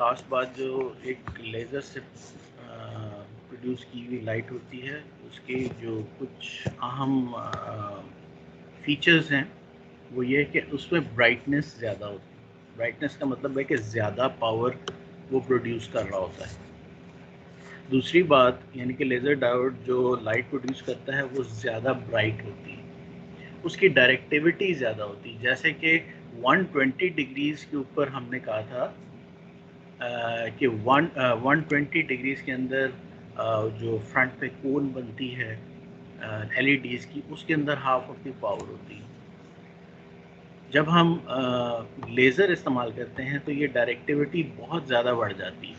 Last बात जो एक लेज़र से प्रोड्यूस की हुई लाइट होती है, उसके जो कुछ अहम फीचर्स हैं वो ये है कि उसमें ब्राइटनेस ज़्यादा होती है। ब्राइटनेस का मतलब है कि ज़्यादा पावर वो प्रोड्यूस कर रहा होता है। दूसरी बात यानी कि लेज़र डायोड जो लाइट प्रोड्यूस करता है वो ज़्यादा ब्राइट होती है, उसकी डायरेक्टिविटी ज़्यादा होती है। जैसे कि 120 डिग्रीज़ के ऊपर हमने कहा था कि 120 डिग्रीज़ के अंदर जो फ्रंट पे कोन बनती है एलईडीज़ की, उसके अंदर हाफ ऑफ द पावर होती है। जब हम लेज़र इस्तेमाल करते हैं तो ये डायरेक्टिविटी बहुत ज़्यादा बढ़ जाती है।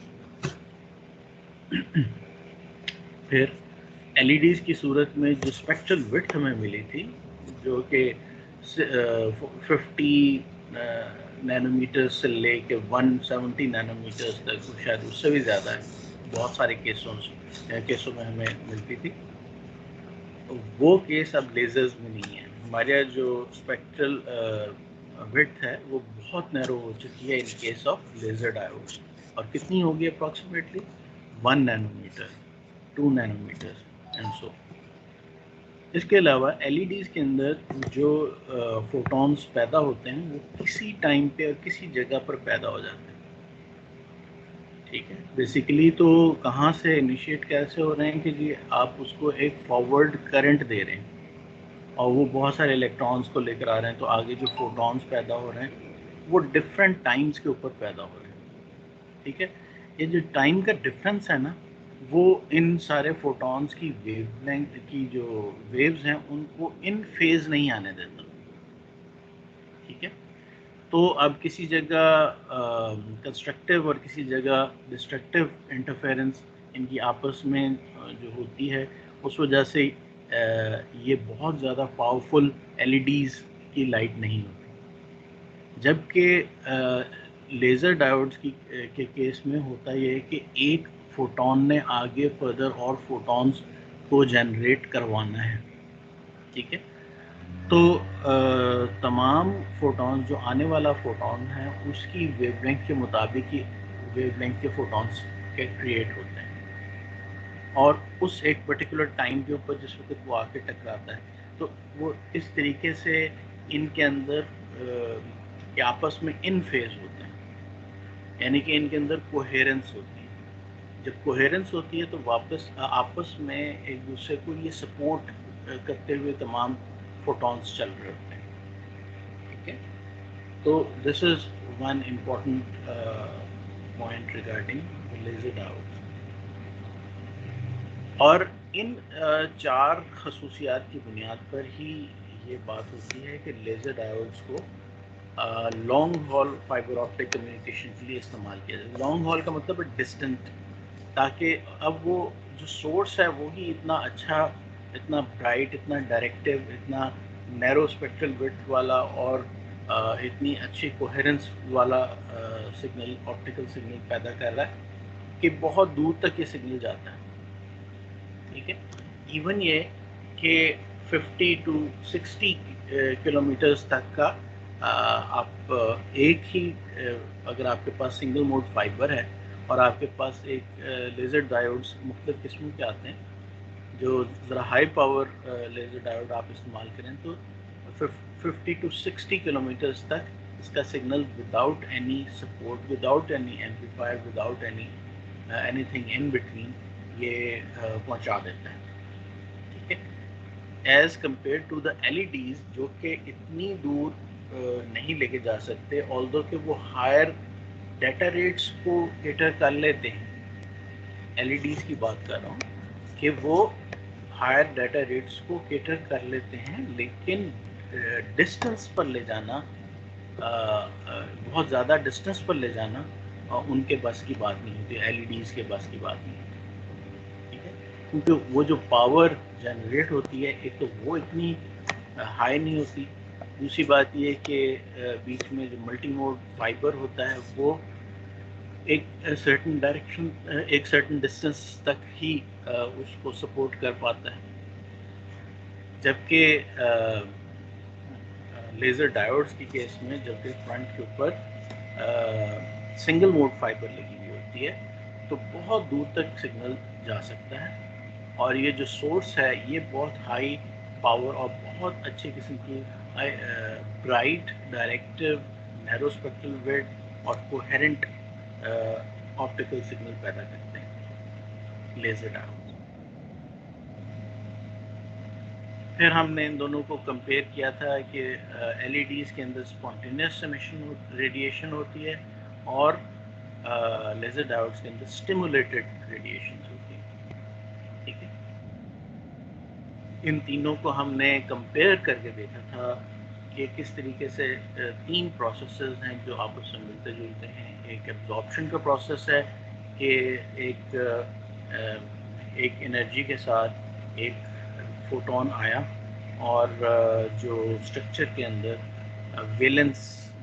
फिर एलईडीज़ की सूरत में जो स्पेक्ट्रल विड्थ हमें मिली थी, जो कि 50 नैनोमीटर से लेके 170 नैनोमीटर्स तक, शायद उससे भी ज़्यादा है, बहुत सारे केसों में हमें मिलती थी। तो वो केस अब लेज़र्स में नहीं है। हमारे यहाँ जो स्पेक्ट्रल विड्थ है वो बहुत नैरो हो चुकी है in case of laser diodes. और कितनी होगी approximately? 1 nanometre, 2 nanometre and so. इसके अलावा एलईडीज़ के अंदर जो फोटॉन्स पैदा होते हैं वो किसी टाइम पे और किसी जगह पर पैदा हो जाते हैं। ठीक है, बेसिकली तो कहाँ से इनिशिएट कैसे हो रहे हैं कि जी आप उसको एक फॉरवर्ड करंट दे रहे हैं और वो बहुत सारे इलेक्ट्रॉन्स को लेकर आ रहे हैं, तो आगे जो फोटॉन्स पैदा हो रहे हैं वो डिफरेंट टाइम्स के ऊपर पैदा हो रहे हैं। ठीक है, ये जो टाइम का डिफरेंस है ना, वो इन सारे फोटॉन्स की वेवलेंथ की जो वेव्स हैं उनको इन फेज नहीं आने देता। ठीक है, तो अब किसी जगह कंस्ट्रक्टिव और किसी जगह डिस्ट्रक्टिव इंटरफेरेंस इनकी आपस में जो होती है, उस वजह से ये बहुत ज़्यादा पावरफुल एलईडीज़ की लाइट नहीं होती। जबकि लेज़र डायोड्स के केस में होता ये है कि एक फोटॉन ने आगे फर्दर और फोटॉन्स को जनरेट करवाना है। ठीक है, तो तमाम फोटॉन्स, जो आने वाला फोटॉन है उसकी वेवलेंथ के मुताबिक ही वेवलेंथ के फोटॉन्स के क्रिएट होते हैं, और उस एक पर्टिकुलर टाइम के ऊपर जिस वक्त वो आके टकराता है, तो वो इस तरीके से इनके अंदर के आपस में इन फेज होते हैं, यानी कि इनके अंदर कोहेरेंस होती है। जब कोहेरेंस होती है तो वापस आपस में एक दूसरे को ये सपोर्ट करते हुए तमाम फोटॉन्स चल रहे होते हैं। ठीक है, तो this is one important point regarding laser diode. और इन चार खसूसियात की बुनियाद पर ही ये बात होती है कि लेज़र डायोड्स को long haul fibre optic communication के लिए इस्तेमाल किया जाए। लॉन्ग हॉल का मतलब है डिस्टेंट, ताकि अब वो जो सोर्स है वो ही इतना अच्छा, इतना ब्राइट, इतना डायरेक्टिव, इतना नैरो स्पेक्ट्रल विड्थ वाला और इतनी अच्छी कोहेरेंस वाला सिग्नल, ऑप्टिकल सिग्नल पैदा कर रहा है कि बहुत दूर तक ये सिग्नल जाता है। ठीक है, इवन ये कि 50 टू 60 किलोमीटर्स तक का आप एक ही अगर आपके पास सिंगल मोड फाइबर है और आपके पास एक लेज़र डायोड्स मुख्तलिफ किस्मों के आते हैं, जो ज़रा हाई पावर लेज़र डायोड आप इस्तेमाल करें तो 50 टू 60 किलोमीटर्स तक इसका signal without any support, without any amplifier, without any anything in between ये पहुंचा देता है। ठीक है, as compare to the LEDs जो कि इतनी दूर नहीं लेके जा सकते, ऑल्दो कि वो हायर डाटा रेट्स को केटर कर लेते हैं। एलईडीज की बात कर रहा हूँ कि वो हायर डाटा रेट्स को केटर कर लेते हैं, लेकिन डिस्टेंस पर ले जाना, बहुत ज़्यादा डिस्टेंस पर ले जाना उनके बस की बात नहीं होती, एलईडीज़ के बस की बात नहीं होती। ठीक है, क्योंकि वो जो पावर जनरेट होती है, एक तो वो इतनी हाई नहीं होती, दूसरी बात ये कि बीच में जो मल्टी मोड फाइबर होता है वो एक सर्टेन डायरेक्शन, एक सर्टेन डिस्टेंस तक ही उसको सपोर्ट कर पाता है। जबकि लेज़र डायोड्स की केस में जबकि फ्रंट के ऊपर सिंगल मोड फाइबर लगी हुई होती है, तो बहुत दूर तक सिग्नल जा सकता है। और ये जो सोर्स है ये बहुत हाई पावर और बहुत अच्छे किस्म की bright, directive, narrow spectral width और कोहेरेंट ऑप्टिकल सिग्नल पैदा करते हैं लेजर डायोड। फिर हमने इन दोनों को कंपेयर किया था कि एलईडीज़ के अंदर स्पॉन्टेनियस एमिशन रेडिएशन होती है और लेजर डायोड्स के अंदर स्टिमुलेटेड रेडिएशन होती है। ठीक है, इन तीनों को हमने कंपेयर करके देखा था कि किस तरीके से तीन प्रोसेसेस हैं जो आपस में मिलते जुलते हैं। एक एब्जॉर्प्शन का प्रोसेस है कि एक एनर्जी के साथ एक फोटोन आया और जो स्ट्रक्चर के अंदर वेलेंस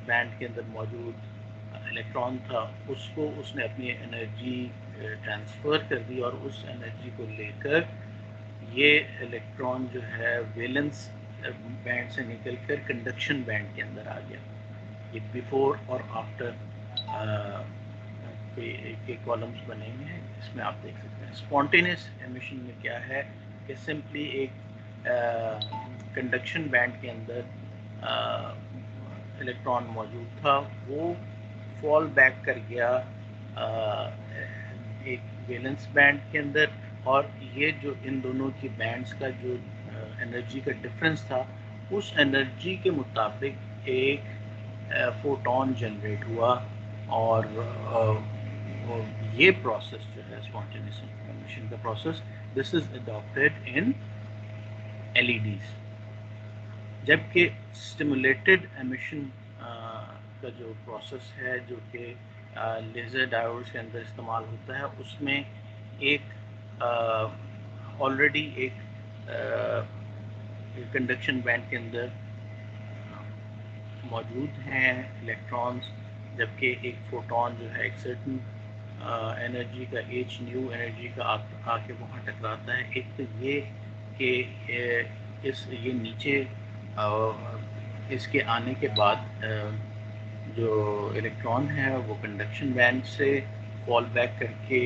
बैंड के अंदर मौजूद इलेक्ट्रॉन था उसको उसने अपनी एनर्जी ट्रांसफ़र कर दी और उस एनर्जी को लेकर ये इलेक्ट्रॉन जो है वेलेंस बैंड से निकलकर कंडक्शन बैंड के अंदर आ गया। ये बिफोर और आफ्टर के कॉलम्स बने हुए हैं, इसमें आप देख सकते हैं। स्पॉन्टेनियस एमिशन में क्या है कि सिंपली एक कंडक्शन बैंड के अंदर इलेक्ट्रॉन मौजूद था, वो फॉल बैक कर गया एक वैलेंस बैंड के अंदर, और ये जो इन दोनों की बैंड्स का जो एनर्जी का डिफरेंस था उस एनर्जी के मुताबिक एक फोटोन जनरेट हुआ। और ये प्रोसेस जो है स्पॉन्टेनियस एमिशन का process, this is adopted in LEDs. जबकि स्टिमुलेटेड एमिशन का जो प्रोसेस है जो कि लेज़र डायोड्स के अंदर इस्तेमाल होता है, उसमें एक ऑलरेडी एक कंडक्शन बैंड के अंदर मौजूद हैं इलेक्ट्रॉन्स, जबकि एक फोटोन जो है एक सर्टन एनर्जी का एच न्यू एनर्जी का आके वहाँ टकराता है। एक तो ये कि ये नीचे इसके आने के बाद जो इलेक्ट्रॉन है वो कंडक्शन बैंड से फॉल बैक करके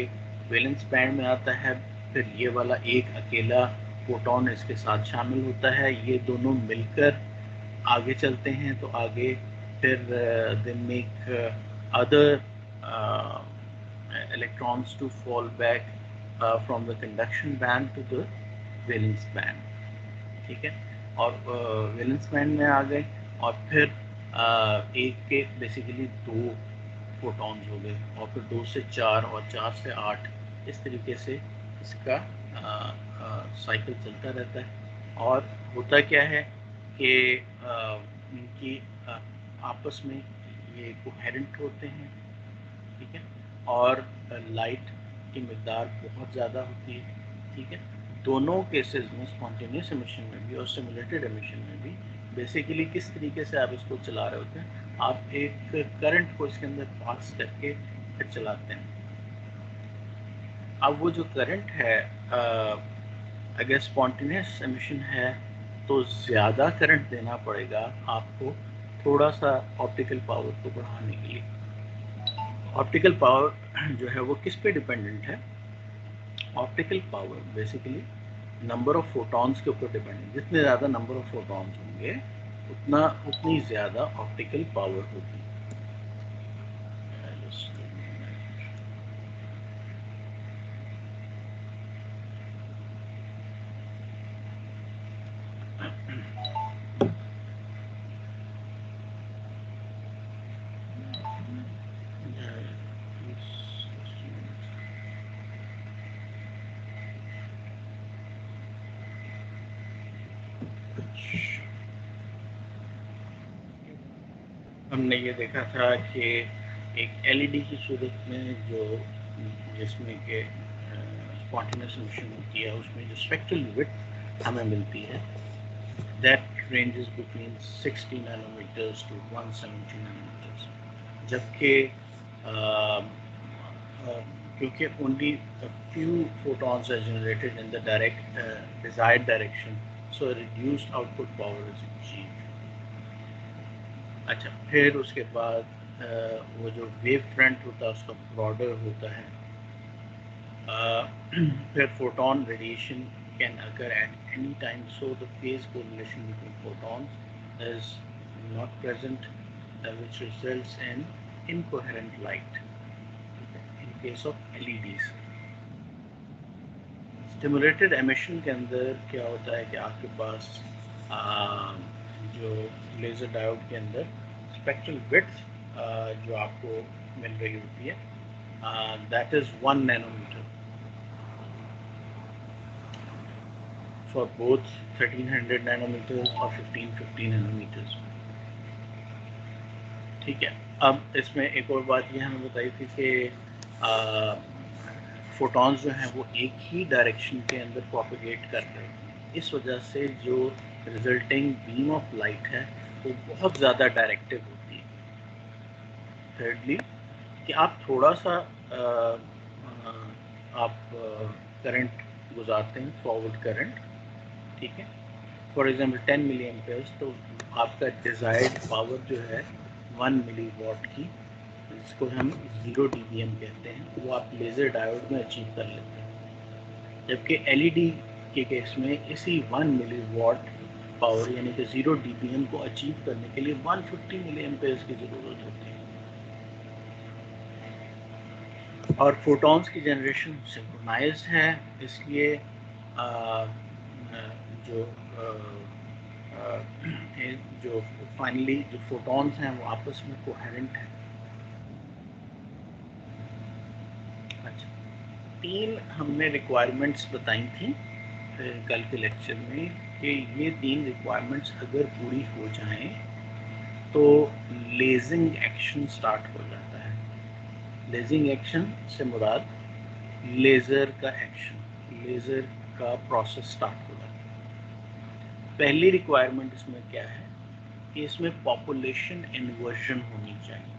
वैलेंस बैंड में आता है, फिर ये वाला एक अकेला फोटोन इसके साथ शामिल होता है, ये दोनों मिलकर आगे चलते हैं। तो आगे फिर they make other electrons to fall back from the conduction band to the valence band। ठीक है, और वैलेंस बैंड में आ गए और फिर एक के बेसिकली दो फोटॉन्स हो गए और फिर 2 से 4 और 4 से 8, इस तरीके से इसका साइकिल चलता रहता है। और होता क्या है कि इनकी आपस में ये कोहेरेंट होते हैं। ठीक है, और लाइट की मकदार बहुत ज़्यादा होती है। ठीक है, दोनों केसेस में स्पॉन्टेनियस एमिशन में भी और सिमुलेटेड एमिशन में भी बेसिकली किस तरीके से आप इसको चला रहे होते हैं, आप एक करंट को इसके अंदर पास करके फिर चलाते हैं। अब वो जो करंट है अगर स्पॉन्टेनियस एमिशन है तो ज़्यादा करंट देना पड़ेगा आपको थोड़ा सा ऑप्टिकल पावर को बढ़ाने के लिए। ऑप्टिकल पावर जो है वो किस पे डिपेंडेंट है? Optical power basically number of photons के ऊपर डिपेंडेंट। जितने ज़्यादा नंबर ऑफ फोटॉन्स होंगे उतनी ज़्यादा ऑप्टिकल पावर होगी। हमने ये देखा था कि एक एलईडी की सूरत में जो जिसमें के स्पॉन्टेनियस एमिशन होती है उसमें जो स्पेक्ट्रल विड्थ हमें मिलती है that ranges between 60 nanometers to 170 nanometers, जबकि क्योंकि only a few photons are generated in the direct desired direction, so a reduced output power is achieved। अच्छा, फिर उसके बाद वो जो वेव फ्रंट होता है उसका ब्रॉडर होता है. फिर photon radiation can occur at any time, so the phase correlation between photons is not present, which results in incoherent light in case of LEDs. Stimulated emission के अंदर क्या होता है कि आपके पास जो लेज़र डायोड के अंदर स्पेक्ट्रल विड्थ जो आपको मिल रही होती है, that is 1 nanometer for both 1300 nanometers और 1550 nanometers. ठीक है. अब इसमें एक और बात ये हमें बताई थी कि फोटॉन्स जो हैं वो एक ही डायरेक्शन के अंदर प्रोपेगेट कर रहे हैं. इस वजह से जो रिजल्टिंग बीम ऑफ लाइट है वो बहुत ज़्यादा डायरेक्टिव होती है. थर्डली कि आप थोड़ा सा आप करंट गुजारते हैं, फॉरवर्ड करंट, ठीक है, फॉर एग्जांपल 10 मिली एम्पेयर्स, तो आपका डिज़ायर्ड पावर जो है 1 मिली वॉट की, जिसको हम 0 dBm कहते हैं, वो आप लेज़र डायोड में अचीव कर लेते हैं. जबकि LED के केस में इसी 1 मिली वॉट पावर यानी कि 0 dBm को अचीव करने के लिए 150 मिली एम्पेयर्स की ज़रूरत होती है. और फोटॉन्स की जनरेशन सिंक्रोनाइज्ड है, इसलिए जो फाइनली जो फोटॉन्स हैं वो आपस में कोहेरेंट हैं. अच्छा, 3 हमने रिक्वायरमेंट्स बताई थी कल के लेक्चर में कि ये 3 रिक्वायरमेंट्स अगर पूरी हो जाएं तो लेजिंग एक्शन स्टार्ट हो जाता है. लेजिंग एक्शन से मुराद लेज़र का एक्शन, लेज़र का प्रोसेस स्टार्ट हो जाता है. पहली रिक्वायरमेंट इसमें क्या है कि इसमें पॉपुलेशन इन्वर्जन होनी चाहिए.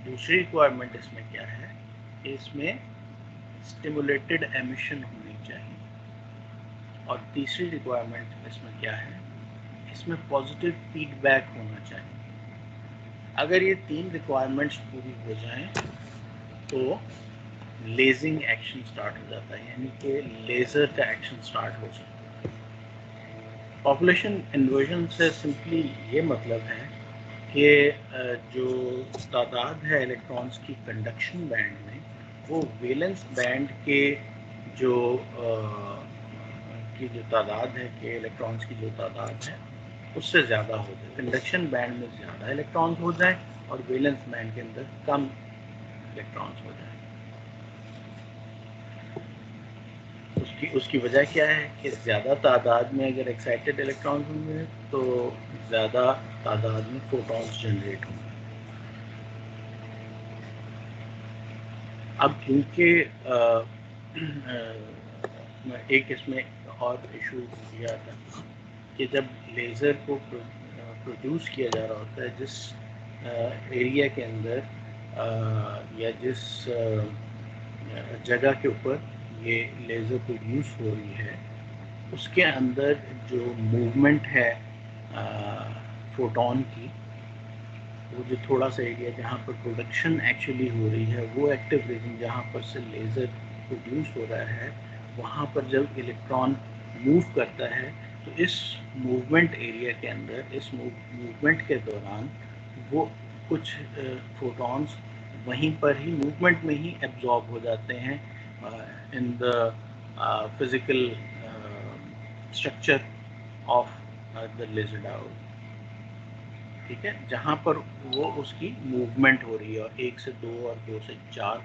दूसरी रिक्वायरमेंट इसमें क्या है कि इसमें स्टिमुलेटेड एमिशन होनी चाहिए. और तीसरी रिक्वायरमेंट इसमें क्या है, इसमें पॉजिटिव फीडबैक होना चाहिए. अगर ये 3 रिक्वायरमेंट्स पूरी हो जाएं तो लेजिंग एक्शन स्टार्ट हो जाता है, यानी कि लेज़र का एक्शन स्टार्ट हो जाता है. पॉपुलेशन इन्वर्जन से सिंपली ये मतलब है कि जो तादाद है इलेक्ट्रॉन्स की कंडक्शन बैंड में, वो वैलेंस बैंड के जो तादाद है कि इलेक्ट्रॉन्स की जो तादाद है उससे ज़्यादा हो जाए. कंडक्शन बैंड में ज़्यादा इलेक्ट्रॉन्स हो जाए और वैलेंस बैंड के अंदर कम इलेक्ट्रॉन्स हो जाए. उसकी वजह क्या है कि ज़्यादा तादाद में अगर एक्साइटेड इलेक्ट्रॉन्स होंगे तो ज़्यादा तादाद में फोटॉन्स जनरेट होंगे. अब क्योंकि एक इसमें और इशू यह आता है कि जब लेज़र को प्रोड्यूस किया जा रहा होता है जिस एरिया के अंदर या जिस जगह के ऊपर ये लेज़र प्रोड्यूस हो रही है, उसके अंदर जो मूवमेंट है फोटॉन की, वो जो थोड़ा सा एरिया जहाँ पर प्रोडक्शन एक्चुअली हो रही है, वो एक्टिव रीजन जहाँ पर से लेज़र प्रोड्यूस हो रहा है, वहाँ पर जब इलेक्ट्रॉन मूव करता है तो इस मूवमेंट एरिया के अंदर, इस मूवमेंट के दौरान वो कुछ फोटॉन्स वहीं पर ही मूवमेंट में ही एब्जॉर्ब हो जाते हैं in the physical structure of the laser diode. ठीक है, जहाँ पर वो उसकी मूवमेंट हो रही है और 1 से 2 और 2 से 4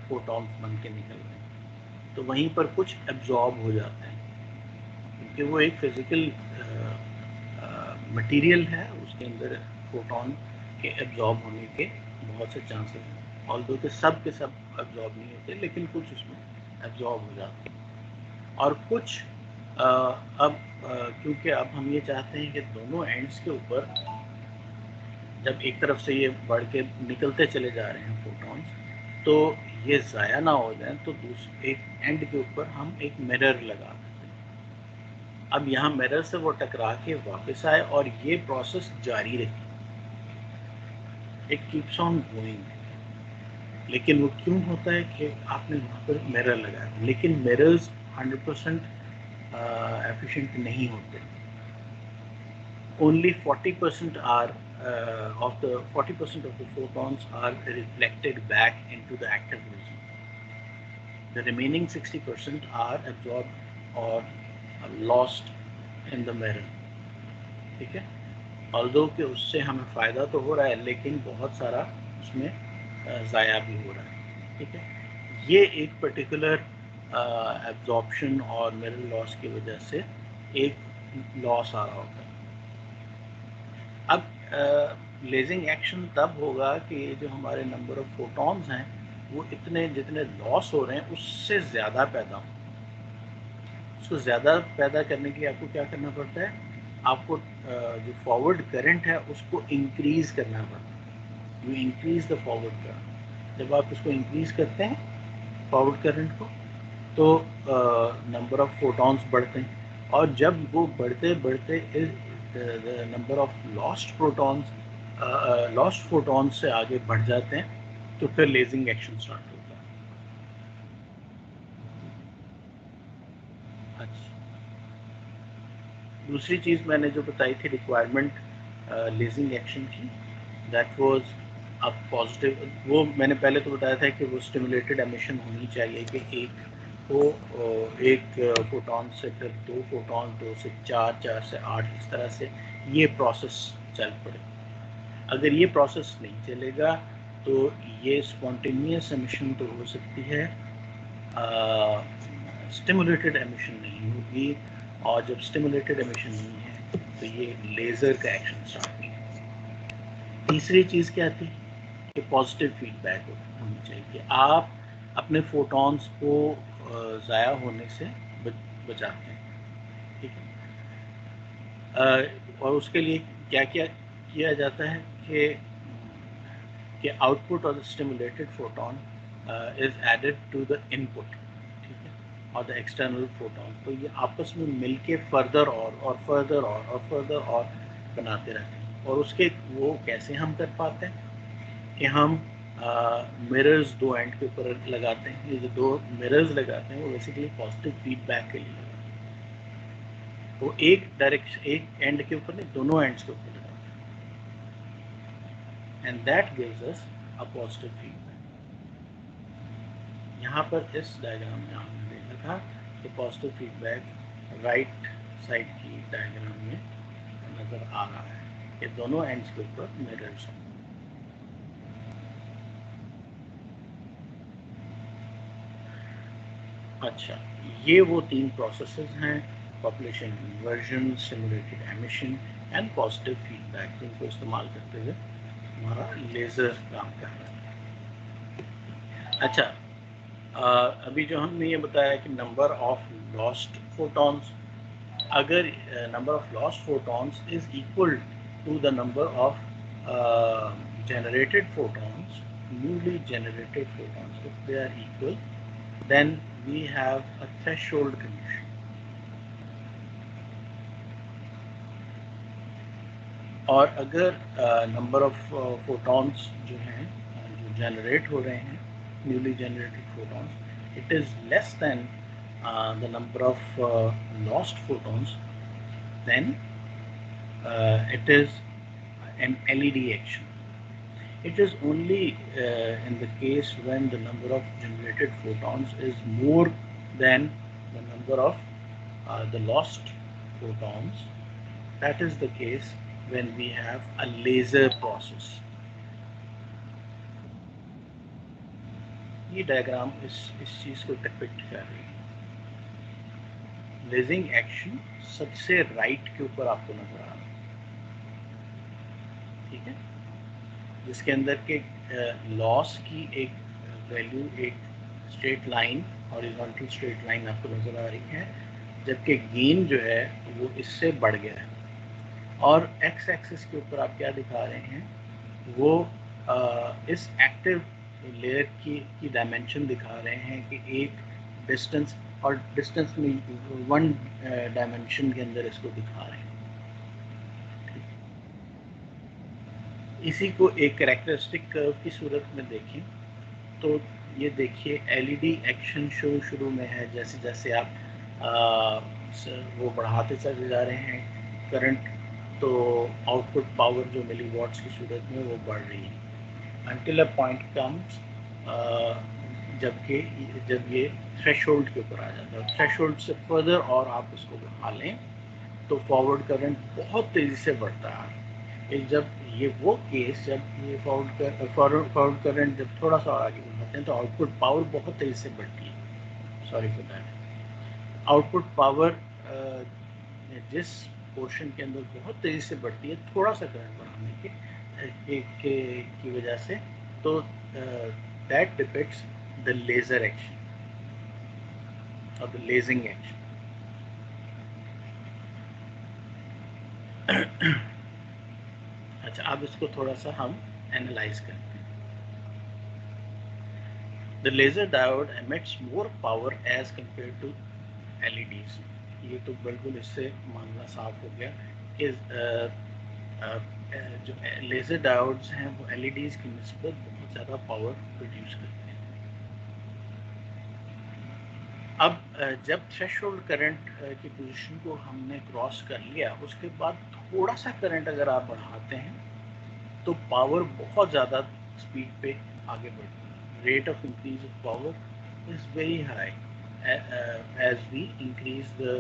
फोटॉन्स बन के निकल रहे हैं, तो वहीं पर कुछ एब्जॉर्ब हो जाते हैं क्योंकि वो एक फिजिकल मटेरियल है, उसके अंदर फोटॉन के एब्जॉर्ब होने के बहुत से चांसेस हैं. ऑल्दो के सब एब्जॉर्ब नहीं होते, लेकिन कुछ उसमें एब्जॉर्ब हो जाते हैं. और कुछ अब क्योंकि अब हम ये चाहते हैं कि दोनों एंड्स के ऊपर जब एक तरफ से ये बढ़ के निकलते चले जा रहे हैं फोटॉन्स, तो ये ज़ाया ना हो जाए, तो दूसरे एक एंड के ऊपर हम एक मिरर लगा देते हैं. अब यहाँ मिरर से वो टकरा के वापस आए और ये प्रोसेस जारी रहे. It keeps on going. लेकिन वो क्यों होता है कि आपने वहाँ पर मिरर लगाया, लेकिन मिरर्स 100% एफिशिएंट नहीं होते। Only 40% are of the 40% of the photons are reflected back into the active region. The remaining 60% are absorbed or lost in the mirror. ठीक है, although कि उससे हमें फ़ायदा तो हो रहा है, लेकिन बहुत सारा उसमें ज़ाया भी हो रहा है। ठीक है, ये एक पर्टिकुलर एब्जॉर्प्शन और मिरर लॉस की वजह से एक लॉस आ रहा होता है। अब लेजिंग एक्शन तब होगा कि जो हमारे नंबर ऑफ फोटॉन्स हैं वो इतने जितने लॉस हो रहे हैं उससे ज़्यादा पैदा हो। उसको ज़्यादा पैदा करने के लिए आपको क्या करना पड़ता है, आपको जो फॉरवर्ड करंट है उसको इंक्रीज़ करना पड़ता है। You increase the forward current. जब आप उसको इंक्रीज़ करते हैं फॉरवर्ड करंट को, तो नंबर ऑफ फोटॉन्स बढ़ते हैं, और जब वो बढ़ते बढ़ते the number of lost protons lost photons से आगे बढ़ जाते हैं, तो फिर लेजिंग एक्शन स्टार्ट होता है। अच्छा, दूसरी चीज़ मैंने जो बताई थी रिक्वायरमेंट लेजिंग एक्शन की, दैट वाज अब पॉजिटिव। वो मैंने पहले तो बताया था कि वो स्टिमुलेटेड एमिशन होनी चाहिए कि एक फोटॉन से फिर 2 फोटॉन, 2 से 4, 4 से 8, इस तरह से ये प्रोसेस चल पड़े। अगर ये प्रोसेस नहीं चलेगा तो ये स्पॉन्टेनियस एमिशन तो हो सकती है, स्टिमुलेटेड एमिशन नहीं होगी, और जब स्टिमुलेटेड एमिशन नहीं है तो ये लेज़र का एक्शन स्टार्ट होगा। तीसरी चीज़ क्या थी कि पॉजिटिव फीडबैक होनी चाहिए कि आप अपने फोटॉन्स को ज़ाया होने से बचाते हैं। ठीक है, और उसके लिए क्या क्या किया जाता है कि output of the stimulated photon is added to the input, ठीक है, और द एक्सटर्नल फोटोन। तो ये आपस में मिलके फर्दर और फर्दर और फर्दर और बनाते रहते हैं। और उसके वो कैसे हम कर पाते हैं कि हम मिरर्स 2 एंड के ऊपर लगाते हैं। ये जो 2 मिरर्स लगाते हैं वो बेसिकली पॉजिटिव फीडबैक के लिए लगाते हैं। वो एक डायरेक्शन, एक एंड के ऊपर नहीं, दोनों एंड्स के ऊपर लगाते हैं, and that gives us a positive feedback. यहाँ पर इस डायग्राम में आपने देखा था कि पॉजिटिव फीडबैक राइट साइड की डायग्राम में नज़र आ रहा है कि दोनों एंड्स के ऊपर मिरर्स हैं। अच्छा, ये वो 3 प्रोसेसेस हैं, population inversion, stimulated emission and positive feedback, जिनको इस्तेमाल करते हुए हमारा लेज़र काम कर रहा है। अच्छा, अभी जो हमने ये बताया कि नंबर ऑफ लॉस्ट फोटॉन्स, अगर number of lost photons is equal to the number of generated photons, newly generated photons, if they are equal, then we have a threshold condition. और अगर number of photons जो हैं जो generate हो रहे हैं, newly generated photons, it is less than the number of lost photons, then it is an LED action. It is only in the case when the number of generated photons is more than the number of the lost photons. That is the case when we have a laser process. ये diagram इस चीज़ को depict कर रही है। Lazing action सबसे right के ऊपर आपको नजर आ रहा है, ठीक है, जिसके अंदर के लॉस की एक वैल्यू, एक straight line, horizontal straight line आपको नज़र आ रही है, जबकि गेन जो है वो इससे बढ़ गया है। और एक्स एक्सिस के ऊपर आप क्या दिखा रहे हैं, वो इस एक्टिव लेयर की डायमेंशन दिखा रहे हैं कि एक डिस्टेंस, और डिस्टेंस में 1 डायमेंशन के अंदर इसको दिखा रहे हैं। इसी को एक कैरेक्टरिस्टिक कर्व की सूरत में देखें तो ये देखिए एलईडी एक्शन शुरू में है, जैसे जैसे आप वो बढ़ाते चले जा रहे हैं करंट, तो आउटपुट पावर जो मिली वॉट्स की सूरत में वो बढ़ रही है अनटिल अ पॉइंट कम्स, जबकि जब ये थ्रेशोल्ड के ऊपर आ जाता है, थ्रेशोल्ड से फर्दर और आप उसको बढ़ा लें तो फॉरवर्ड करंट बहुत तेज़ी से बढ़ता है। जब ये वो केस, जब ये फॉरवर्ड करंट जब थोड़ा सा आगे बढ़ाते हैं तो आउटपुट पावर बहुत तेज़ी से बढ़ती है। Sorry for that. Output power जिस पोर्शन के अंदर बहुत तेज़ी से बढ़ती है थोड़ा सा करंट बढ़ाने की वजह से, तो that depicts the laser action और द लेजिंग एक्शन। अच्छा, अब इसको थोड़ा सा हम एनालाइज करते हैं। The laser diode emits more power as compared to LEDs। ये तो बिल्कुल इससे मामला साफ हो गया कि जो लेज़र डायोड्स हैं वो LEDs की निस्बत बहुत ज़्यादा पावर प्रोड्यूस करते हैं। अब जब थ्रेशोल्ड करंट की पोजीशन को हमने क्रॉस कर लिया, उसके बाद थोड़ा सा करंट अगर आप बढ़ाते हैं तो पावर बहुत ज़्यादा स्पीड पे आगे बढ़ती है। Rate of increase of power is very high as we increase the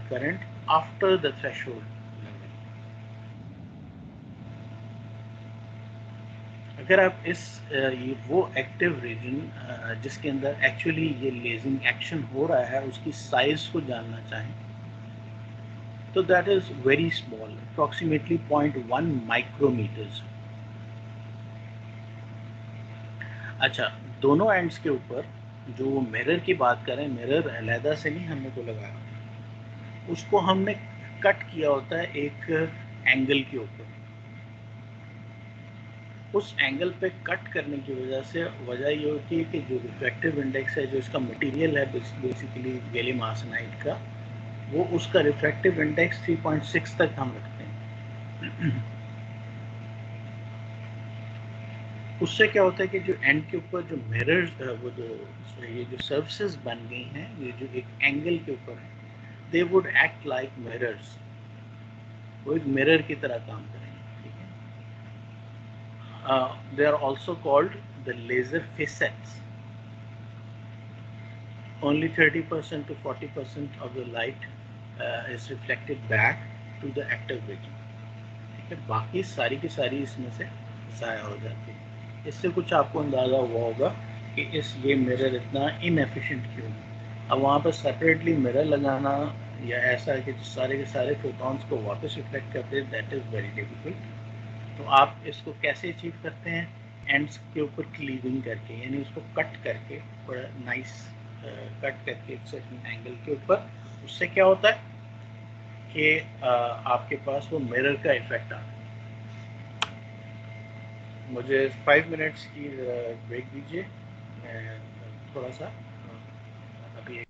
current after the threshold level। अगर आप इस ये वो एक्टिव रीजन जिसके अंदर एक्चुअली ये लेजिंग एक्शन हो रहा है उसकी साइज को जानना चाहें तो that is very small, approximately 0.1 micrometres. अच्छा, दोनों एंड्स के ऊपर जो मिरर की बात करें, मिरर अलहदा से नहीं हमने तो लगाया, उसको हमने कट किया होता है एक एंगल के ऊपर। उस एंगल पे कट करने की वजह से वजह ये होती है कि जो रिफ्रैक्टिव इंडेक्स है, जो इसका मटेरियल है बेसिकली गैलियम आर्सेनाइड का, वो उसका रिफ्रैक्टिव इंडेक्स 3.6 तक हम रखते हैं। उससे क्या होता है कि जो एंड के ऊपर जो मिरर्स, वो जो ये जो सर्फेसेस बन गई हैं, ये जो एक एंगल के ऊपर है, they would act like mirrors, वो एक मिरर की तरह काम करेंगे। ठीक है। They are also called the laser facets. Only 30% to 40% of the light is reflected back to the active region। ठीक है, बाकी सारी की सारी इसमें से ज़ाया हो जाती है। इससे कुछ आपको अंदाज़ा हुआ होगा कि ये मिरर इतना इनएफिशिएंट क्यों है। अब वहाँ पर सेपरेटली मिरर लगाना या ऐसा है कि सारे के सारे फोटॉन्स को वापस रिफ्लेक्ट करते हैं, दैट इज़ वेरी डिफिकल्ट। तो आप इसको कैसे अचीव करते हैं? एंड्स के ऊपर क्लीविंग करके, यानी उसको कट करके, थोड़ा नाइस कट करके एक सर्टेन एंगल के ऊपर। उससे क्या होता है कि आपके पास वो मिरर का इफेक्ट आता है। मुझे 5 मिनट्स की ब्रेक दीजिए, मैं थोड़ा सा अभी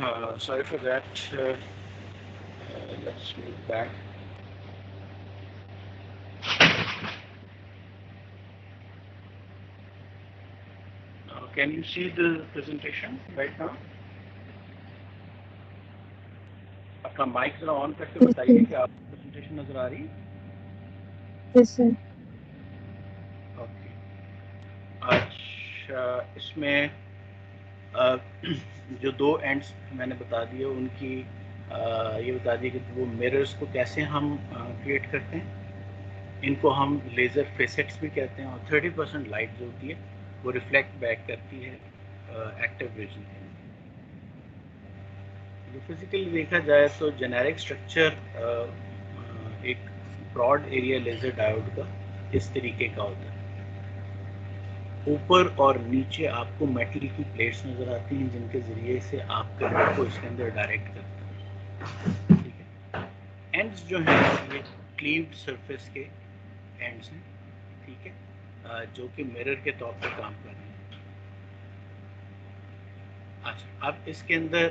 Sorry for that. Let's move back. Can you see the presentation right now? अपना माइक जरा ऑन करके बताइए कि आपको प्रेजेंटेशन नजर आ रही है? Yes sir. ओके, अच्छा, इसमें जो दो एंड्स मैंने बता दिए उनकी ये बता दिए कि वो मिरर्स को कैसे हम क्रिएट करते हैं। इनको हम लेज़र फेसेट्स भी कहते हैं और 30% लाइट जो होती है वो रिफ्लेक्ट बैक करती है एक्टिव रीजन के। जो फिजिकली देखा जाए तो जेनेरिक स्ट्रक्चर एक ब्रॉड एरिया लेज़र डायोड का इस तरीके का होता है। ऊपर और नीचे आपको मेटल की प्लेट्स नज़र आती हैं जिनके ज़रिए से आप करंट को इसके अंदर डायरेक्ट करते हैं। ठीक है, एंड्स जो हैं ये क्लीव्ड सरफेस के एंड्स हैं, ठीक है, जो कि मिरर के तौर पर काम कर रहे हैं। अच्छा, अब इसके अंदर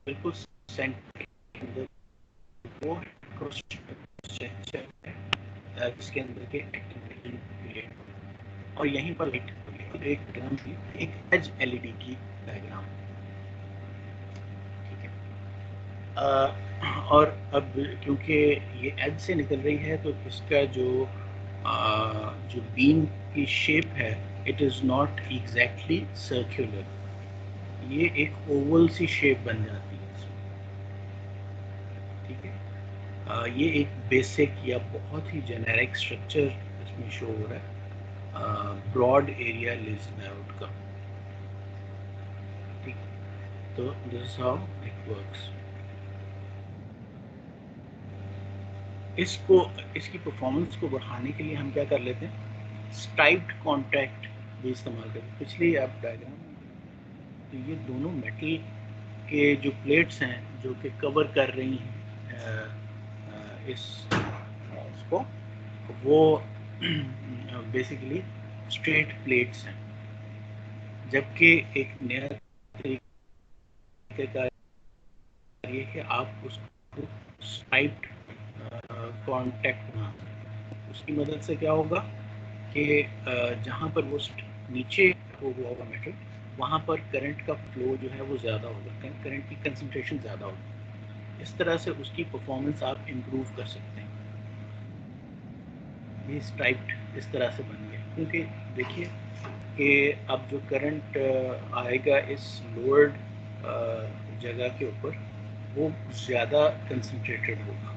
बिल्कुल सेंटर के अंदर वो क्रॉस स्ट्रक्चर है जिसके अंदर के एक्टिव और यहीं पर एक डायग्राम की एक एज एलईडी की डायग्राम, ठीक है। और अब क्योंकि ये एज से निकल रही है तो इसका जो बीम की शेप है it is not exactly circular, ये एक ओवल सी शेप बन जाती है इसमें, ठीक है। ये एक बेसिक या बहुत ही जेनेरिक स्ट्रक्चर इसमें शो हो रहा है ब्रॉड एरिया लेज़र डायोड का, ठीक। तो this is how it works. इसकी परफॉर्मेंस को बढ़ाने के लिए हम क्या कर लेते हैं, स्ट्राइप्ड कॉन्टैक्ट भी इस्तेमाल करते हैं। पिछली आप डायग्राम तो ये दोनों मेटल के जो प्लेट्स हैं जो कि कवर कर रही हैं इसको, वो बेसिकली स्ट्रेट प्लेट्स हैं, जबकि एक नया तरीके का ये कि आप उसको स्ट्राइप्ड कॉन्टैक्ट बना, उसकी मदद से क्या होगा कि जहाँ पर वो नीचे हो हुआ होगा मेटल, वहाँ पर करंट का फ्लो जो है वो ज़्यादा होगा, करंट की कंसंट्रेशन ज़्यादा होगी। इस तरह से उसकी परफॉर्मेंस आप इम्प्रूव कर सकते हैं। ये स्ट्राइप्ड इस तरह से बन गया क्योंकि देखिए कि अब जो करंट आएगा इस लोअर्ड जगह के ऊपर वो ज़्यादा कंसंट्रेटेड होगा।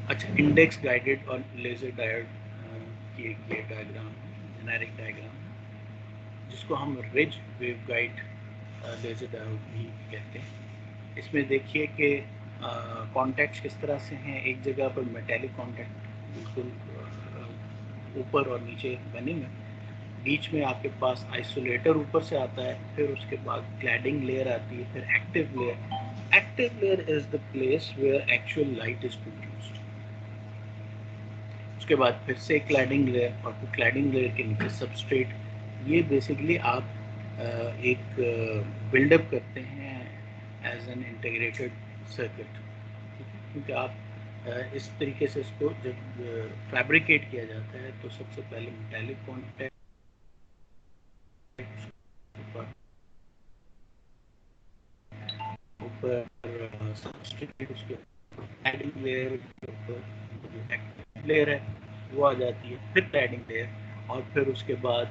अच्छा, इंडेक्स गाइडेड और लेज़र डायोड की एक ये डायग्राम है, जेनेरिक डायग्राम है, जिसको हम रिज वेवगाइड लेज़र डायोड भी कहते हैं। इसमें देखिए कि कॉन्टैक्ट्स किस तरह से हैं। एक जगह पर मेटेलिक कॉन्टैक्ट बिल्कुल ऊपर और नीचे बने हुए, बीच में आपके पास आइसोलेटर ऊपर से आता है, फिर उसके बाद क्लैडिंग लेयर आती है, फिर active layer. Active layer is the place where actual light is produced. उसके बाद फिर से क्लैडिंग लेयर और फिर क्लैडिंग लेयर के नीचे सबस्ट्रेट। ये बेसिकली आप एक बिल्डअप करते हैं एज एन इंटीग्रेटेड सर्किट, क्योंकि आप इस तरीके से इसको जब फैब्रिकेट किया जाता है तो सबसे पहले मेटालिक कॉन्टैक्ट ऊपर सबस्ट्रेट, उसके क्लैडिंग लेयर के ऊपर जो एक्टिव लेयर है वो आ जाती है, फिर क्लैडिंग लेयर और फिर उसके बाद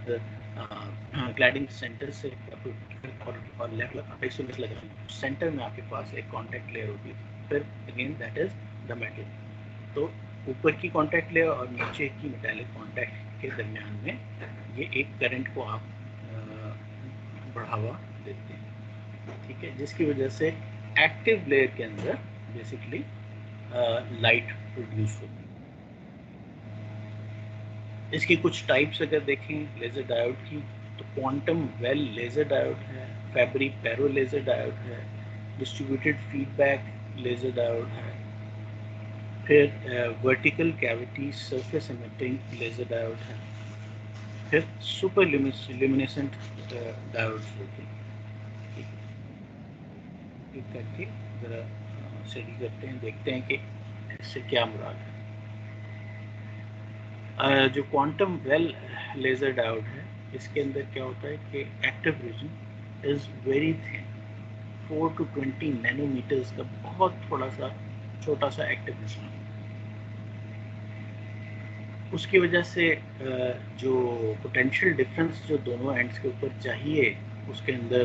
क्लैडिंग सेंटर से और लेफ्ट आइसोलेट लगा सेंटर में आपके पास एक कॉन्टैक्ट लेयर होती है, फिर again that is the metal. तो ऊपर की कॉन्टैक्ट लेयर और नीचे की मेटालिक कॉन्टैक्ट के दरमियान में ये एक करंट को आप बढ़ावा देते हैं, ठीक है, जिसकी वजह से एक्टिव लेयर के अंदर बेसिकली लाइट प्रोड्यूस होती है। इसकी कुछ टाइप्स अगर देखें लेज़र डायोड की तो क्वांटम वेल लेज़र डायोड है, फैब्री पैरो लेज़र डायोड है, डिस्ट्रीब्यूटेड फीडबैक लेज़र डायोड है, फिर vertical cavity surface emitting laser diode है, फिर सुपर ल्यूमिनेसेंट डायोड्स होते हैं। ठीक करके ज़रा स्टडी करते हैं, देखते हैं कि इससे क्या मुराद है। जो क्वांटम वेल लेज़र डायोड है, इसके अंदर क्या होता है कि active region is very thin, 4 to 20 nanometres का बहुत थोड़ा सा छोटा सा एक्टिव रीजन। उसकी वजह से जो पोटेंशियल डिफरेंस जो दोनों एंड्स के ऊपर चाहिए उसके अंदर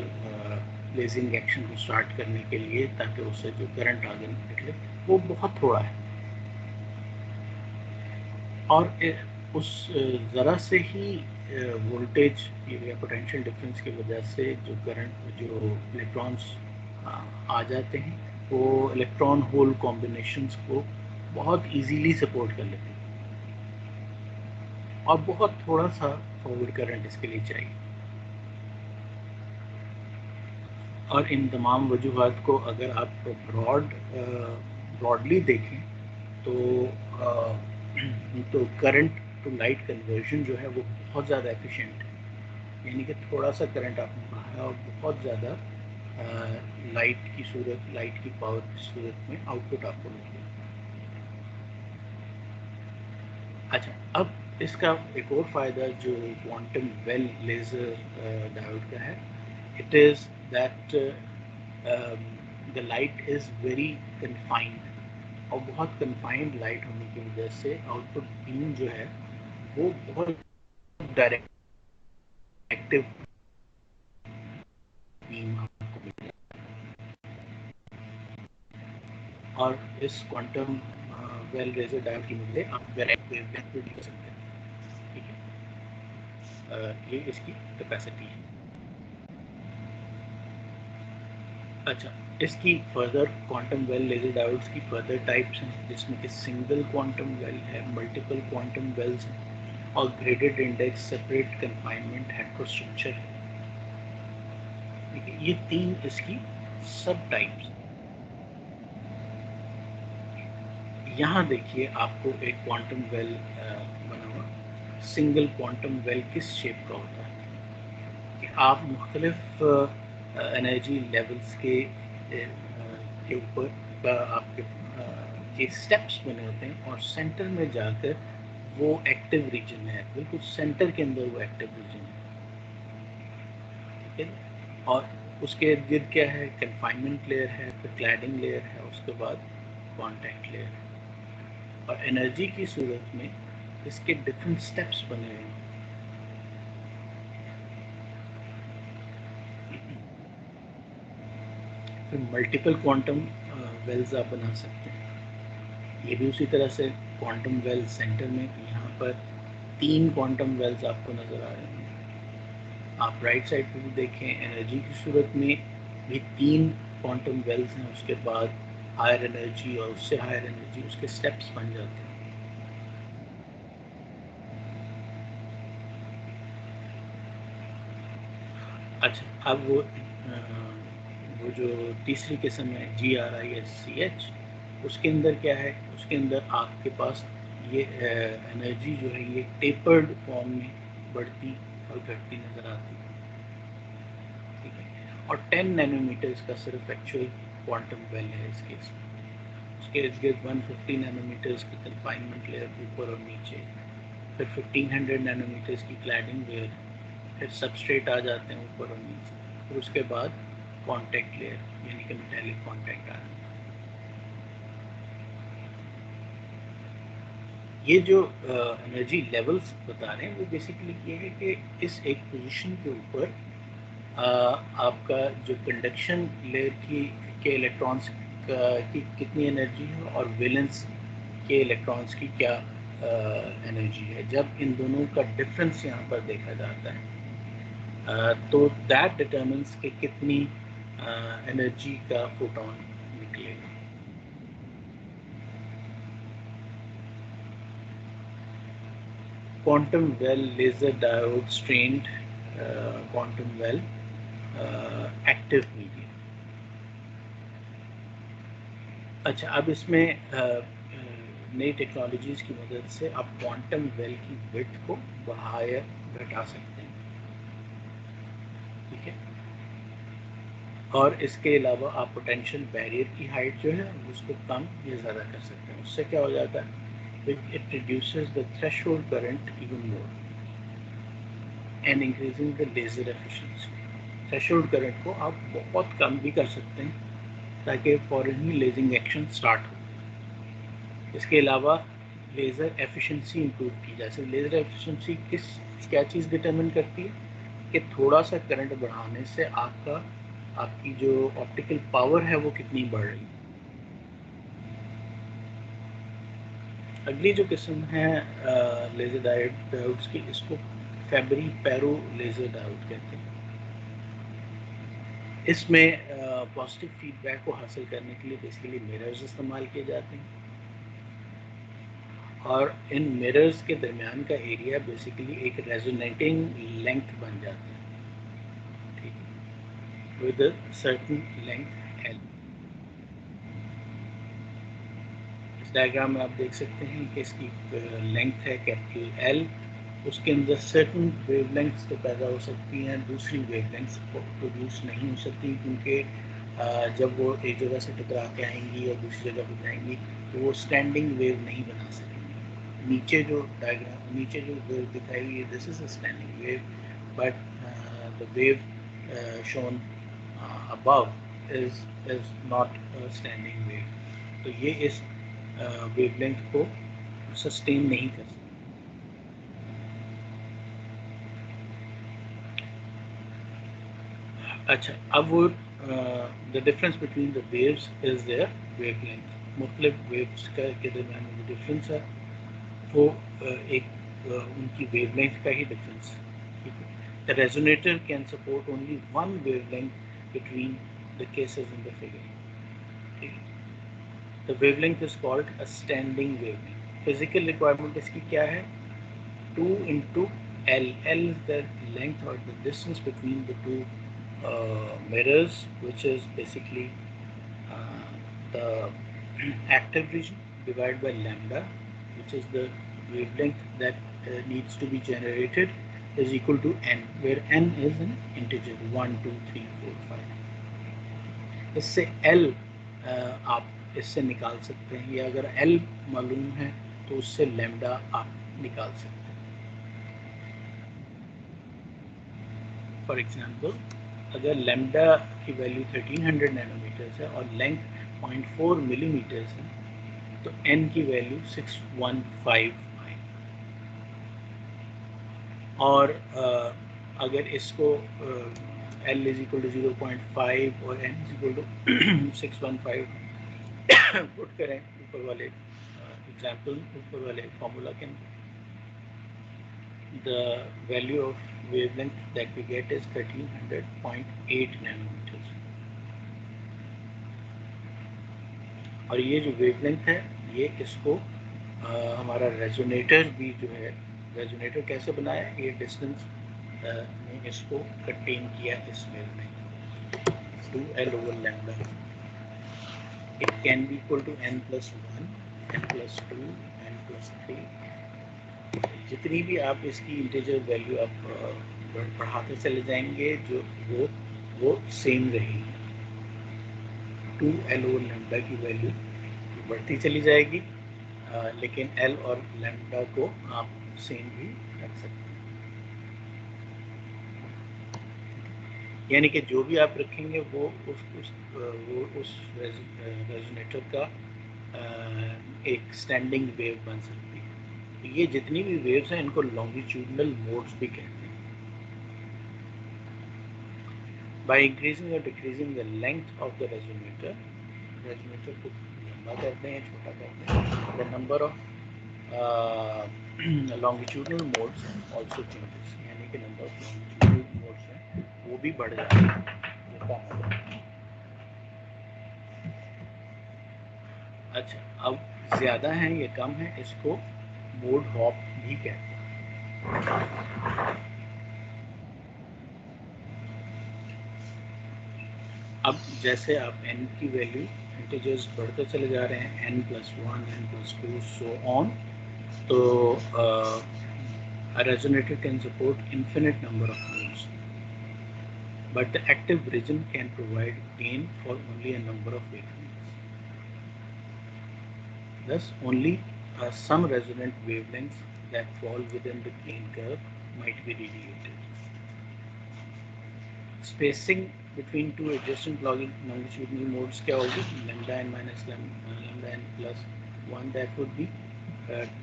लेजिंग एक्शन को स्टार्ट करने के लिए, ताकि उससे जो करंट आगे निकले, वो बहुत थोड़ा है। और उस ज़रा से ही वोल्टेज या पोटेंशियल डिफरेंस की वजह से जो करंट, जो इलेक्ट्रॉन्स आ जाते हैं, वो इलेक्ट्रॉन होल कॉम्बिनेशंस को बहुत इजीली सपोर्ट कर लेते हैं, और बहुत थोड़ा सा फॉरवर्ड करंट इसके लिए चाहिए। और इन तमाम वजूहात को अगर आप ब्रॉडली देखें तो करंट टू लाइट कन्वर्जन जो है वो बहुत ज़्यादा एफिशिएंट है, यानी कि थोड़ा सा करंट आपने बढ़ाया और बहुत ज़्यादा लाइट की पावर की सूरत में आउटपुट आपको मिलेगा। अच्छा, अब इसका एक और फ़ायदा जो क्वांटम वेल लेज़र डायोड का है, it is that the light is very confined, और बहुत कन्फाइंड लाइट होने की वजह से आउटपुट बीम जो है वो बहुत डायरेक्टिव बीम आपको मिलेगा। और इस क्वांटम वेल लेज़र डायोड की मदद से आप डायरेक्ट वेवलेंथ प्रोड्यूस कर सकते हैं। ठीक है, ये इसकी कैपेसिटी है। अच्छा, इसकी further quantum well laser diodes की फर्दर टाइप्स हैं, जिसमें कि सिंगल क्वांटम वेल है, मल्टीपल क्वांटम वेल्स हैं, और ग्रेडेड इंडेक्स सेपरेट कन्फाइनमेंट हेटेरोस्ट्रक्चर है। ठीक है, ये 3 इसकी सब टाइप्स। यहाँ देखिए आपको एक क्वांटम वेल बना हुआ। सिंगल क्वांटम वेल किस शेप का होता है कि आप मुख्तलिफ एनर्जी लेवल्स के ऊपर आपके के स्टेप्स बने होते हैं, और सेंटर में जाकर वो एक्टिव रीजन है, बिल्कुल सेंटर के अंदर वो एक्टिव रीजन है। ठीक है, और उसके इर्द गिर्द क्या है, कन्फाइनमेंट लेयर है, फिर क्लैडिंग लेयर है, उसके बाद कॉन्टैक्ट लेयर है। और एनर्जी की सूरत में इसके डिफरेंट स्टेप्स बने हुए हैं। फिर मल्टीपल क्वांटम वेल्स आप बना सकते हैं। ये भी उसी तरह से क्वांटम वेल सेंटर में, यहाँ पर 3 क्वांटम वेल्स आपको नज़र आ रहे हैं। आप राइट साइड पर भी देखें, एनर्जी की सूरत में भी 3 क्वांटम वेल्स हैं, उसके बाद हायर एनर्जी और उससे हायर एनर्जी, उसके स्टेप्स बन जाते हैं। अच्छा, अब वो जो तीसरी किस्म है GRISCH, उसके अंदर क्या है, उसके अंदर आपके पास ये एनर्जी जो है ये टेपर्ड फॉर्म में बढ़ती और घटती नज़र आती है। ठीक है, और 10 नैनोमीटर्स का सिर्फ एक्चुअल क्वांटम वेल है इस केस में। उसके इर्द गिर्द 150 नैनोमीटर्स की कन्फाइनमेंट लेयर ऊपर और नीचे, फिर 1500 नैनोमीटर्स की क्लैडिंग लेयर, फिर सबस्ट्रेट आ जाते हैं ऊपर और नीचे, फिर उसके बाद कॉन्टैक्ट लेयर यानी कि मेटेलिक कॉन्टैक्ट आ रहा है। ये जो एनर्जी लेवल्स बता रहे हैं वो बेसिकली ये है कि इस एक पोजीशन के ऊपर आपका जो कंडक्शन लेयर के इलेक्ट्रॉन्स की कितनी एनर्जी है, और वैलेंस के इलेक्ट्रॉन्स की क्या एनर्जी है। जब इन दोनों का डिफरेंस यहाँ पर देखा जाता है तो दैट डिटरमिन्स कि कितनी एनर्जी का फोटोन निकलेगा। Quantum well laser diode strained quantum well active medium. अच्छा, अब इसमें नई टेक्नोलॉजीज़ की मदद से आप क्वांटम वेल की विड्थ को बढ़ा या घटा सकते हैं, ठीक है। और इसके अलावा आप पोटेंशियल बैरियर की हाइट जो है उसको कम या ज़्यादा कर सकते हैं। उससे क्या हो जाता है, it reduces the threshold current even more and increasing the laser efficiency. Threshold current को आप बहुत कम भी कर सकते हैं ताकि फौरन ही लेजरिंग एक्शन स्टार्ट हो। इसके अलावा लेज़र एफिशिएंसी इंप्रूव की जा सकती है। लेज़र एफिशिएंसी क्या चीज़ डिटरमिन करती है कि थोड़ा सा करंट बढ़ाने से आपकी जो ऑप्टिकल पावर है वो कितनी बढ़ रही है। अगली जो किस्म है लेज़र डायोड्स की, इसको फैबरी पैरो लेज़र डायोड कहते हैं। इसमें पॉजिटिव फीडबैक को हासिल करने के लिए बेसिकली मिरर्स इस्तेमाल किए जाते हैं, और इन मिरर्स के दरमियान का एरिया बेसिकली एक रेजोनेटिंग लेंथ बन जाता है, ठीक है, with a certain length L. इस डायग्राम में आप देख सकते हैं कि इसकी लेंथ है कैपिटल एल, उसके अंदर सर्टेन वेवलेंथ्स तो पैदा हो सकती हैं, दूसरी वेवलेंथ्स प्रोड्यूस नहीं हो सकती, क्योंकि जब वो एक जगह से टकरा के आएंगी और दूसरी जगह पर जाएंगी तो वो स्टैंडिंग वेव नहीं बना सकेंगी। नीचे जो वेव दिखाई हुई है, this is a standing wave, but the wave shown above is not standing wave, तो ये इस वेवलेंथ को सस्टेन नहीं कर सकते। अच्छा, अब वो the difference between the waves is their wavelength. मुख्तलिफ वेव्स के दरमियान जो डिफरेंस है वो उनकी वेवलेंथ का ही डिफरेंस, ठीक है। The resonator can support only one wavelength between the cases in the figure, ठीक है। The wavelength is called a standing wavelength. Physical requirement इसकी क्या है, 2 into L. L is the length or the distance between the two mirrors, which is basically the active region, divided by lambda, which is the wavelength that needs to be generated, is equal to n, where n is an integer 1, 2, 3, 4, 5. इससे L आप इससे निकाल सकते हैं, या अगर L मालूम है तो उससे lambda आप निकाल सकते हैं। फॉर एग्जाम्पल, अगर लैम्डा की वैल्यू 1300 नैनोमीटर्स है और लेंथ 0.4 मिलीमीटर्स है, तो n की वैल्यू 615 आए। और अगर इसको L इज इक्वल टू 0.5 और n is equal to 615 put करें ऊपर वाले एग्जाम्पल, ऊपर वाले फॉर्मूला के अंदर, the value of wavelength that we get is 1300.8 nanometers. और ये जो वेवलेंथ है, ये इसको हमारा रेजोनेटर भी जो है, रेजोनेटर कैसे बनाया, ये डिस्टेंस ने इसको कंटेन किया इस wavelength 2L over lambda. It can be equal to n plus 1, n plus 2, n plus 3. जितनी भी आप इसकी इंटीजर वैल्यू आप बढ़ाते चले जाएंगे, जो वो सेम रहेगी। 2L और लैम्डा की वैल्यू बढ़ती चली जाएगी, लेकिन L और लैम्डा को आप सेम भी रख सकते हैं। यानी कि जो भी आप रखेंगे वो उस रेजोनेटर का एक स्टैंडिंग वेव बन सकती है। तो ये जितनी भी वेव्स हैं इनको लॉन्गिट्यूडनल मोड्स भी कहते हैं। By increasing or decreasing the length of the resonator को लंबा करते हैं, छोटा करते हैं, the number of longitudinal modes also changes, यानी कि number of longitudinal modes हैं वो भी बढ़ जाते हैं, वो कम हो जाता है। अच्छा, अब ज़्यादा है या कम है, इसको मोड हॉप भी कहते हैं। अब जैसे आप n की वैल्यू इंटीजर्स बढ़ते चले जा रहे हैं, n+1, n+2 सो ऑन, तो a resonator can support infinite number of nodes, but the active region can provide gain for only a number of wavelengths. Thus, only some resonant wavelengths that fall within the gain curve might be radiated. Spacing between two adjacent longitudinal modes क्या होगी? Lambda n minus lambda n plus 1, that would be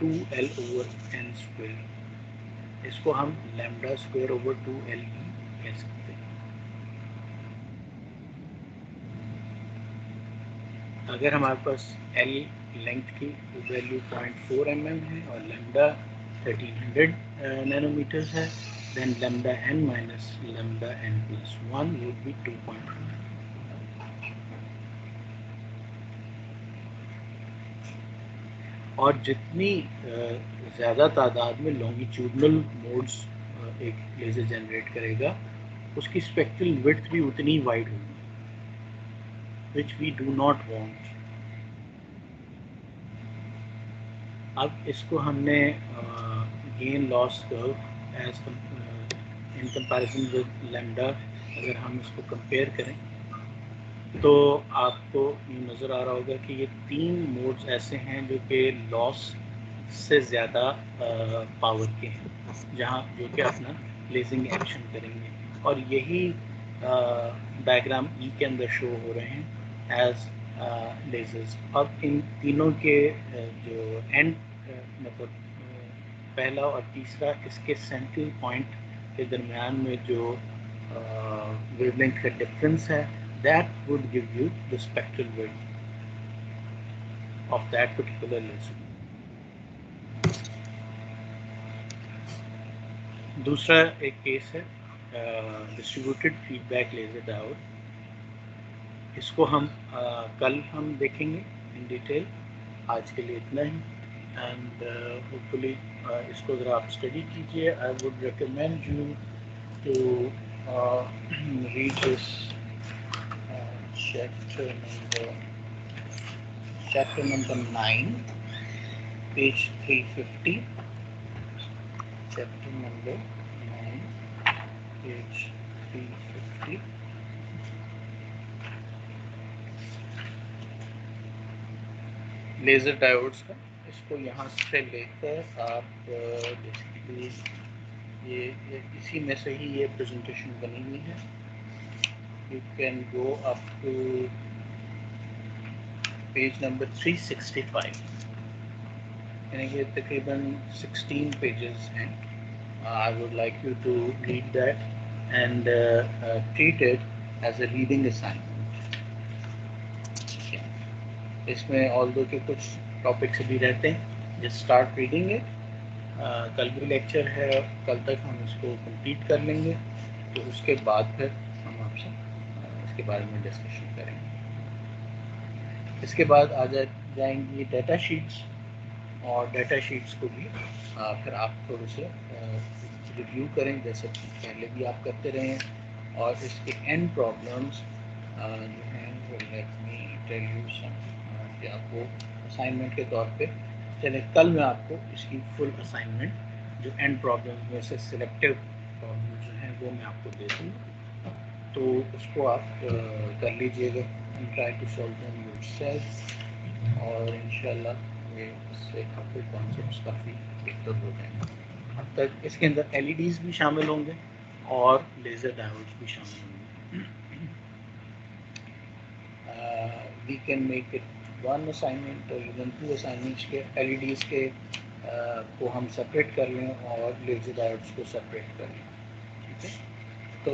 2l over n square. इसको हम lambda square over 2l भी कह सकते हैं. अगर हमारे पास l लेंथ की वैल्यू 0.4 mm है और lambda 1300 नैनोमीटर्स है, then lambda n minus lambda n plus 1 would be 2.4. और जितनी ज़्यादा तादाद में लॉन्गिट्यूडनल मोड्स एक लेज़र जनरेट करेगा, उसकी स्पेक्ट्रल विड्थ भी उतनी ही वाइड होगी, which we do not want. अब इसको हमने gain loss curve as in comparison with lambda अगर हम इसको कंपेयर करें तो आपको ये नज़र आ रहा होगा कि ये 3 मोड्स ऐसे हैं जो कि लॉस से ज़्यादा पावर के हैं, जहाँ जो कि अपना लेजिंग एक्शन करेंगे, और यही डायग्राम ई के अंदर शो हो रहे हैं एज लेजर्स. अब इन तीनों के जो एंड मतलब पहला और तीसरा, इसके सेंट्रल पॉइंट के दरमियान में जो वेवलेंथ का डिफरेंस है, that would give you the spectral width of that particular laser. दूसरा एक केस है डिस्ट्रीब्यूटेड फीडबैक लेजर डायोड. इसको हम कल हम देखेंगे इन डिटेल. आज के लिए इतना ही, एंड होपफुली इसको ज़रा आप स्टडी कीजिए. I would recommend you to read this chapter number 9, page 350. Chapter number 9, page 350. Laser diodes का, इसको यहाँ से लेकर आप बेसिकली ये इसी में से ही ये प्रेजेंटेशन बनी हुई है. You can go up to page number 365. यानी कि तकरीबन 16 पेजेस हैं. I would like you to read that and treat it as a reading assignment. इसमें ऑल्दो के कुछ टॉपिक्स भी रहते हैं. Just start reading it. कल भी लेक्चर है, कल तक हम इसको कंप्लीट कर लेंगे, तो उसके बाद फिर हम आपसे इसके बारे में डिस्कशन करेंगे. इसके बाद आ जाएंगी डाटा शीट्स, और डाटा शीट्स को भी फिर आप थोड़े से रिव्यू करें जैसे पहले भी आप करते रहे हैं. और इसके एंड प्रॉब्लम्स जो हैं वो let me tell you some कि आपको असाइनमेंट के तौर पे चले. कल मैं आपको इसकी फुल असाइनमेंट जो एंड प्रॉब्लम्स में से सिलेक्टिव प्रॉब्लम जो हैं वो मैं आपको दे दूँगा, तो उसको आप कर लीजिएगा and try to solve them yourself. और इंशाल्लाह ये इससे आपके कॉन्सेप्ट्स काफ़ी बेहतर हो जाएंगे. अब तक इसके अंदर LEDs भी शामिल होंगे और लेज़र डायोड्स भी शामिल होंगे. We can make it one assignment or even 2 assignments के LEDs के को हम सेपरेट कर लें और लेज़र डायोड्स को सेपरेट कर लें. ठीक है, तो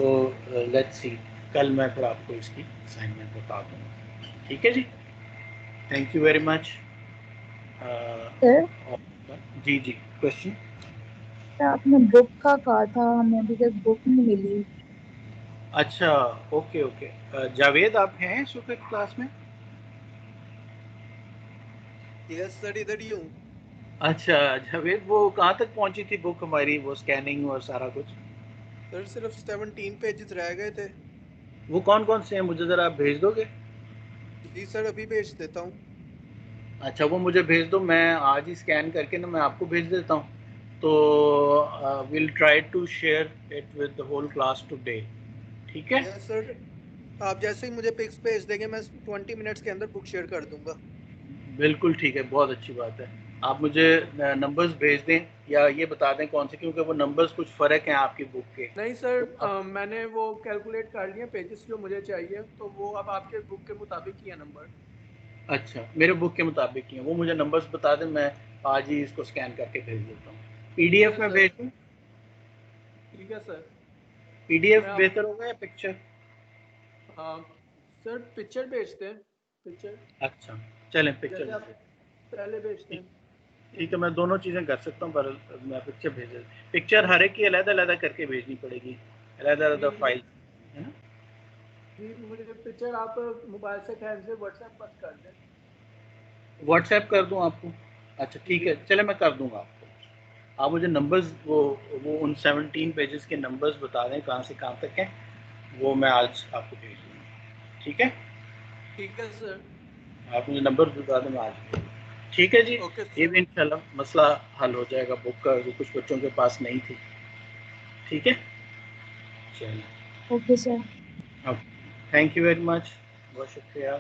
लेट्स सी, कल मैं फिर आपको इसकी असाइनमेंट बता दूँगा. ठीक है जी, थैंक यू वेरी मच. जी जी, क्वेश्चन. आपने बुक का कहा था, हमें अभी तक बुक नहीं मिली. अच्छा, ओके ओके. जावेद आप हैं इस वक्त क्लास में? यस सर, इधर ही हूँ. अच्छा जावेद, वो कहाँ तक पहुँची थी बुक हमारी, वो स्कैनिंग और सारा कुछ? सर सिर्फ 17 पेजेस रह गए थे. वो कौन कौन से हैं, मुझे ज़रा आप भेज दोगे? जी सर, अभी भेज देता हूँ। अच्छा, वो मुझे भेज दो, मैं आज ही स्कैन करके ना मैं आपको भेज देता हूँ। तो will try to share it with the whole class today. ठीक है। यस सर, आप जैसे ही मुझे पिक्स भेज देंगे मैं 20 मिनट्स के अंदर बुक शेयर कर दूंगा। बिल्कुल ठीक है, बहुत अच्छी बात है। आप मुझे नंबर्स भेज दें या ये बता दें कौन से, क्योंकि वो नंबर्स कुछ फ़र्क हैं आपकी बुक के। नहीं सर, तो आप, मैंने वो कैलकुलेट कर लिए पेजेस जो मुझे चाहिए, तो वो अब आपके बुक के मुताबिक ही है नंबर। अच्छा, मेरे बुक के मुताबिक ही है, वो मुझे नंबर्स बता दें, मैं आज ही इसको स्कैन करके भेज देता हूँ। ठीक पीडीएफ है में सर। भेज दूँ? ठीक है सर। पीडीएफ मैं आप बेहतर होगा या पिक्चर? सर पिक्चर भेजते हैं, पिक्चर अच्छा, चलें पिक्चर जैसे भेज आप दें। पहले भेजते ठीक, हैं। ठीक है, मैं दोनों चीज़ें कर सकता हूँ, पर मैं पिक्चर भेज देता। पिक्चर हर एक की अलग-अलग करके भेजनी पड़ेगी, जी अलग-अलग फाइल, है ना? जी, मुझे पिक्चर आप मोबाइल से खैर से व्हाट्सएप बस कर दें। व्हाट्सएप कर दूँ आपको? अच्छा ठीक जी है, चले मैं कर दूँगा आपको। आप मुझे नंबर्स वो उन 17 पेजेस के नंबर्स बता दें कहाँ से कहाँ तक हैं, वो मैं आज आपको भेज दूँगा। ठीक है? ठीक है सर। आप मुझे नंबर बता दें, मैं आज भेज दूँगा। ठीक है जी, ओके ये सर। भी इंशाल्लाह मसला हल हो जाएगा बुक का, जो कुछ बच्चों के पास नहीं थी। ठीक है? चलिए, okay sir. Okay, thank you very much, बहुत शुक्रिया।